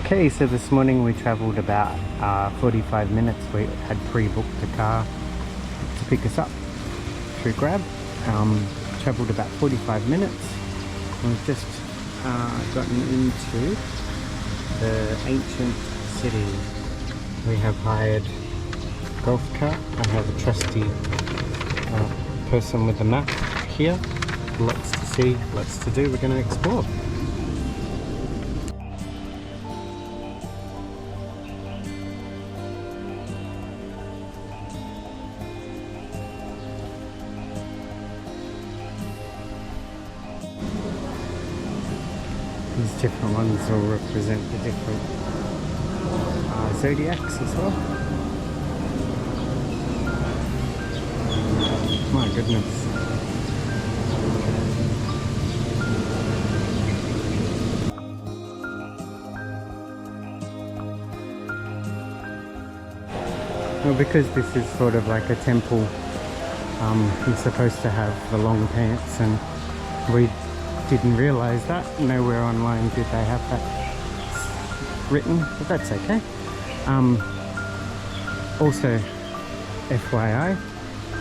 Okay, so this morning we travelled about 45 minutes. We had pre-booked a car to pick us up through Grab. Travelled about 45 minutes. We've just gotten into the ancient city. We have hired a golf cart. I have a trusty person with a map here. Lots to see, lots to do. We're going to explore. These different ones all represent the different zodiacs as well. My goodness. Well, because this is sort of like a temple, you're supposed to have the long pants, and we didn't realize that. Nowhere online did they have that written, but that's okay. Also, FYI,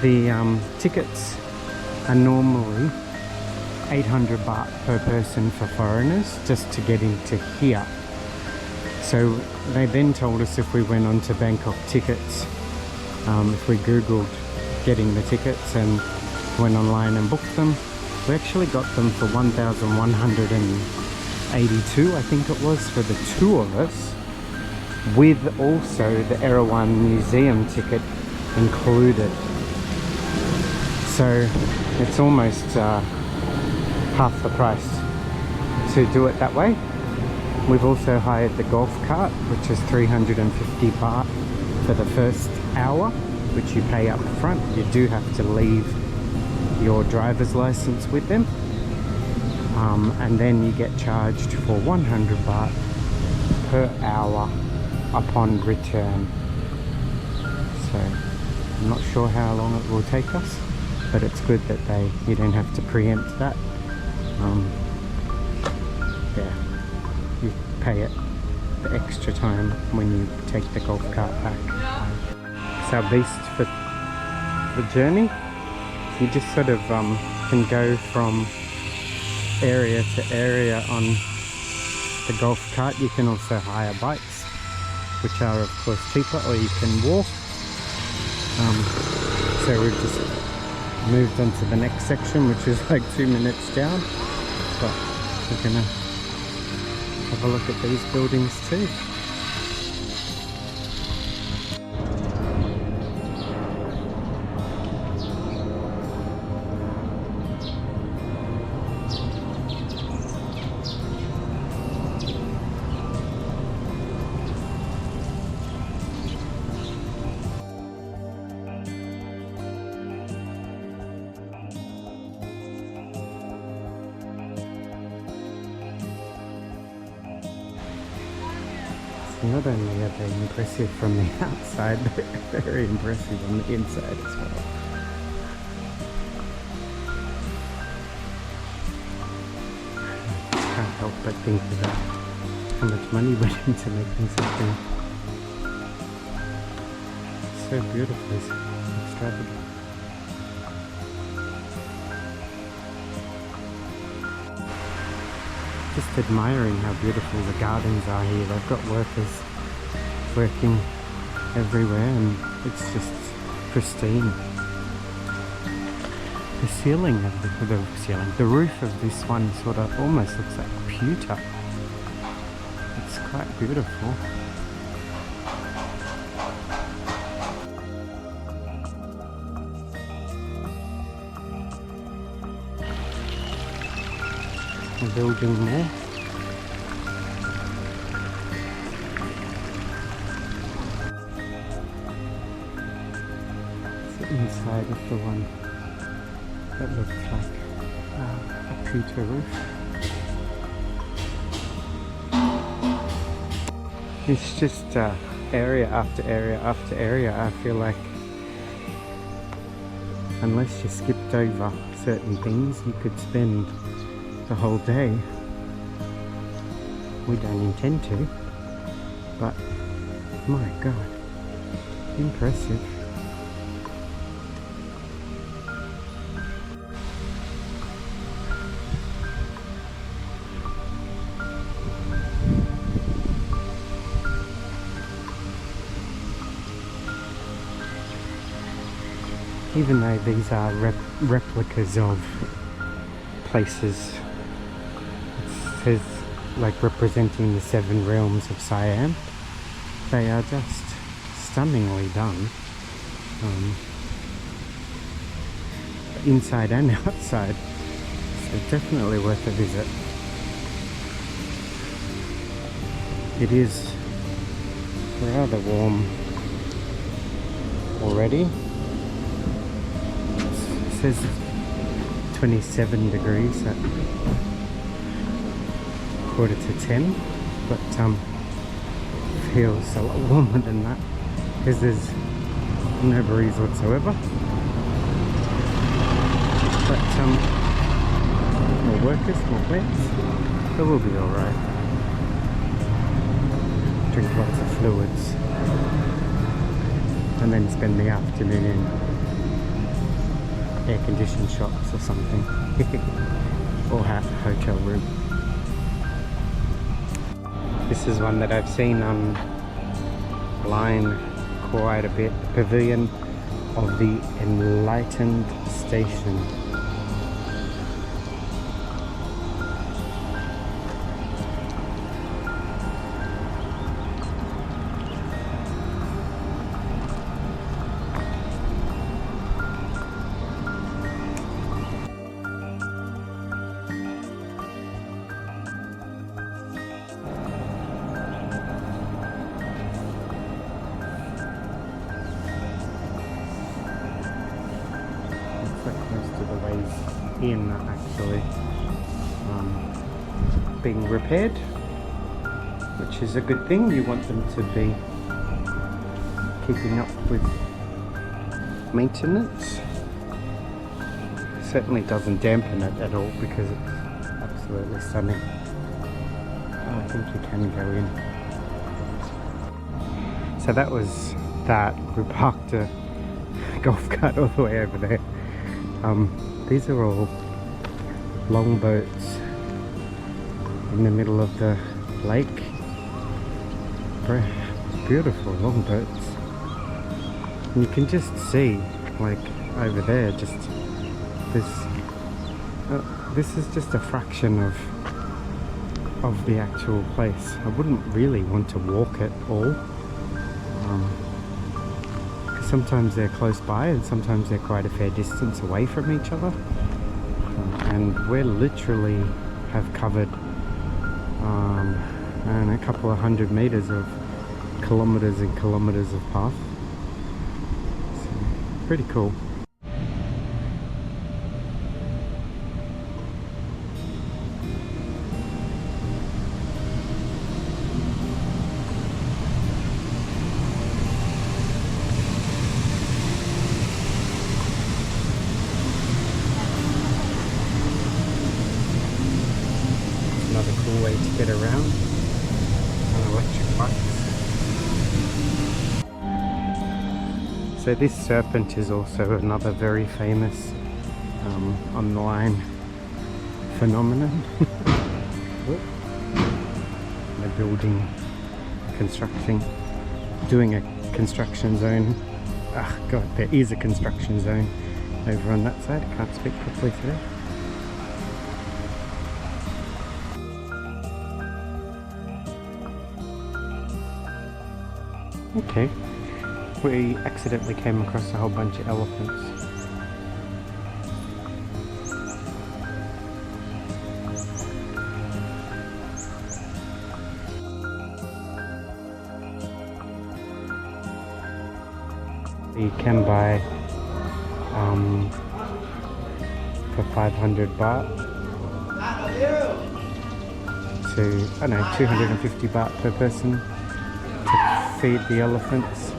the tickets are normally 800 baht per person for foreigners just to get into here. So they then told us if we went on to Bangkok tickets, if we googled getting the tickets and went online and booked them, we actually got them for 1,182, I think it was, for the two of us, with also the Erawan museum ticket included. So it's almost half the price to do it that way. We've also hired the golf cart, which is 350 baht for the first hour, which you pay up front. You do have to leave your driver's license with them, and then you get charged for 100 baht per hour upon return. So I'm not sure how long it will take us, but it's good that you don't have to preempt that. Yeah, you pay it the extra time when you take the golf cart back. It's our beast for the journey. You just sort of can go from area to area on the golf cart. You can also hire bikes, which are of course cheaper, or you can walk. So we've just moved on to the next section, which is like 2 minutes down, but we're gonna have a look at these buildings too. Not only are they impressive from the outside, they're very impressive on the inside as well. I can't help but think about how much money went into making something so beautiful, so extravagant. Just admiring how beautiful the gardens are here. They've got workers working everywhere, and it's just pristine. The ceiling of the roof of this one sort of almost looks like pewter. It's quite beautiful. Building more. It's the inside of the one that looks like a pewter roof. It's just area after area after area. I feel like unless you skipped over certain things, you could spend the whole day. We don't intend to. but my god, impressive. Even though these are replicas of places, it says like representing the 7 realms of Siam, they are just stunningly done, inside and outside, so definitely worth a visit. It is rather warm already. It says 27 degrees at 9:45, but feels a lot warmer than that because there's no breeze whatsoever. But more workers, more plants, but we'll be alright. Drink lots of fluids and then spend the afternoon in air-conditioned shops or something or hotel room. This is one that I've seen online quite a bit, the Pavilion of the Enlightened Station. In actually being repaired, which is a good thing. You want them to be keeping up with maintenance. Certainly doesn't dampen it at all because it's absolutely stunning. Oh, I think you can go in. So that was that. We parked a golf cart all the way over there. These are all long boats in the middle of the lake. Very beautiful long boats. And you can just see, like over there, just this. This is just a fraction of the actual place. I wouldn't really want to walk it all. Sometimes they're close by and sometimes they're quite a fair distance away from each other, and we literally have covered a couple of 100 meters of kilometers and kilometers of path. So, pretty cool. Another cool way to get around on electric bikes. So this serpent is also another very famous online phenomenon. They're doing a construction zone. Ah, God, there is a construction zone over on that side. I can't speak properly today. Okay, we accidentally came across a whole bunch of elephants. You can buy for 500 baht to, I don't know, 250 baht per person to feed the elephants.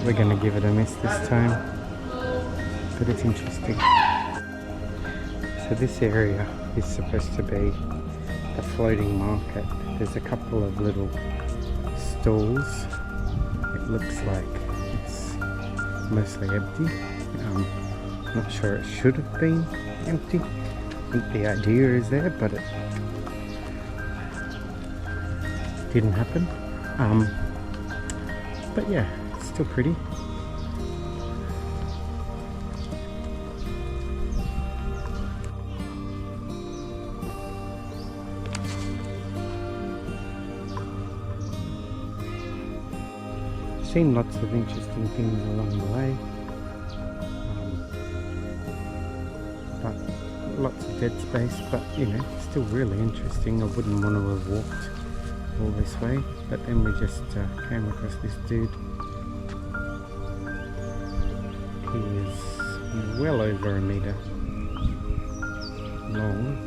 We're gonna give it a miss this time, but it's interesting. So this area is supposed to be a floating market. There's a couple of little stalls. It looks like it's mostly empty. Not sure it should have been empty. I think the idea is there, but it didn't happen. But yeah, it's still pretty. Seen lots of interesting things along the way, but lots of dead space, but you know, still really interesting. I wouldn't want to have walked all this way, but then we just came across this dude. He is well over a metre long,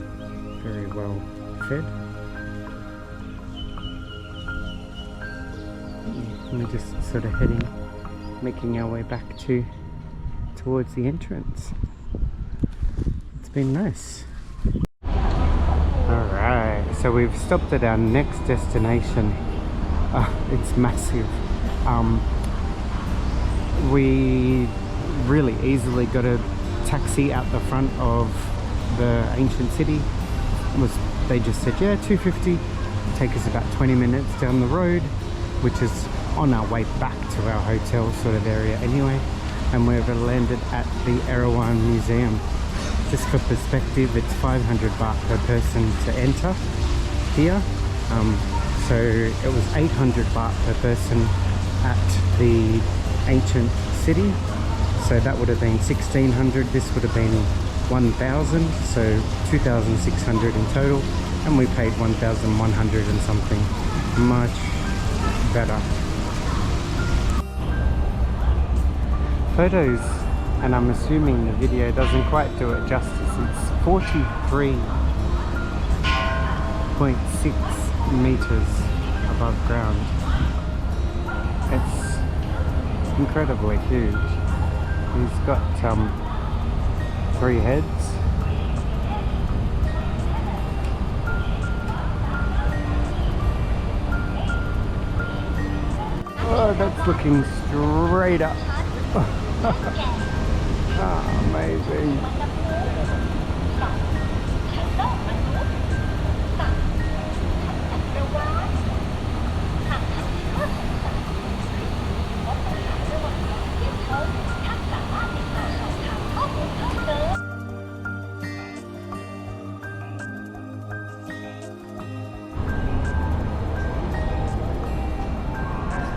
very well fed. And we're just sort of making our way back towards the entrance. It's been nice. Alright, so we've stopped at our next destination. It's massive. We really easily got a taxi out the front of the ancient city. They just said, yeah, $2.50. Take us about 20 minutes down the road, which is on our way back to our hotel sort of area anyway. And we've landed at the Erawan Museum. Just for perspective, it's 500 baht per person to enter here. So it was 800 baht per person at the ancient city. So that would have been 1600. This would have been 1000. So 2600 in total. And we paid 1100 and something. Much better. Photos, and I'm assuming the video doesn't quite do it justice, it's 43.6 meters above ground. It's incredibly huge. He's got 3 heads. Oh, that's looking straight up. Amazing.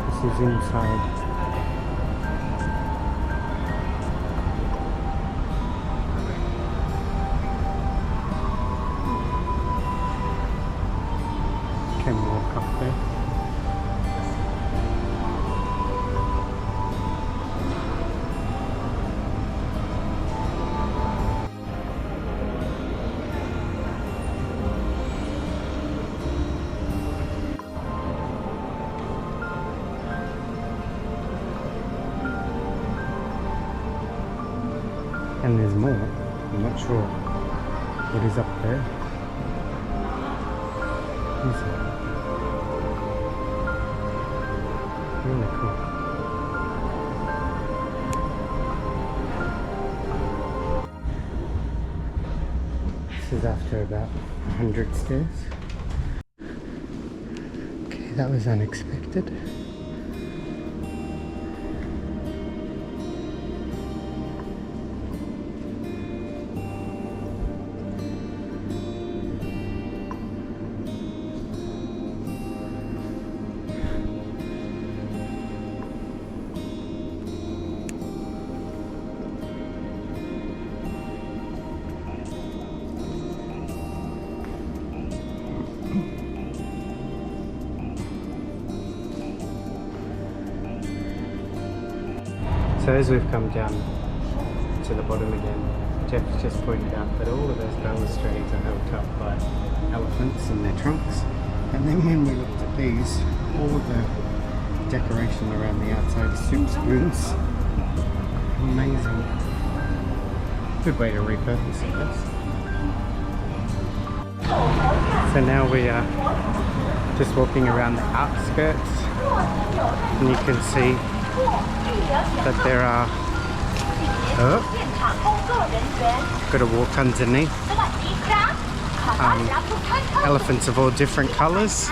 This is inside. Can walk up there. And there's more. I'm not sure what is up there. Is it? Really cool. This is after about 100 stairs. Okay, that was unexpected. So as we've come down to the bottom again, Jeff just pointed out that all of those balustrades are held up by elephants and their trunks. And then when we looked at these, all of the decoration around the outside is soup spoons. Amazing. Good way to repurpose it, yes. So now we are Just walking around the outskirts, and you can see that there are gotta walk underneath elephants of all different colours.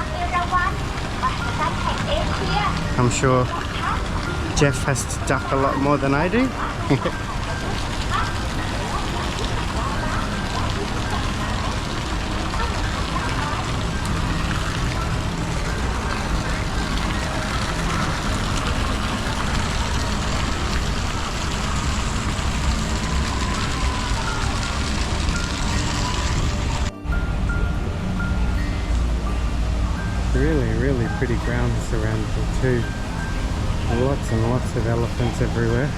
I'm sure Jeff has to duck a lot more than I do. Really pretty grounds around here too. Lots and lots of elephants everywhere.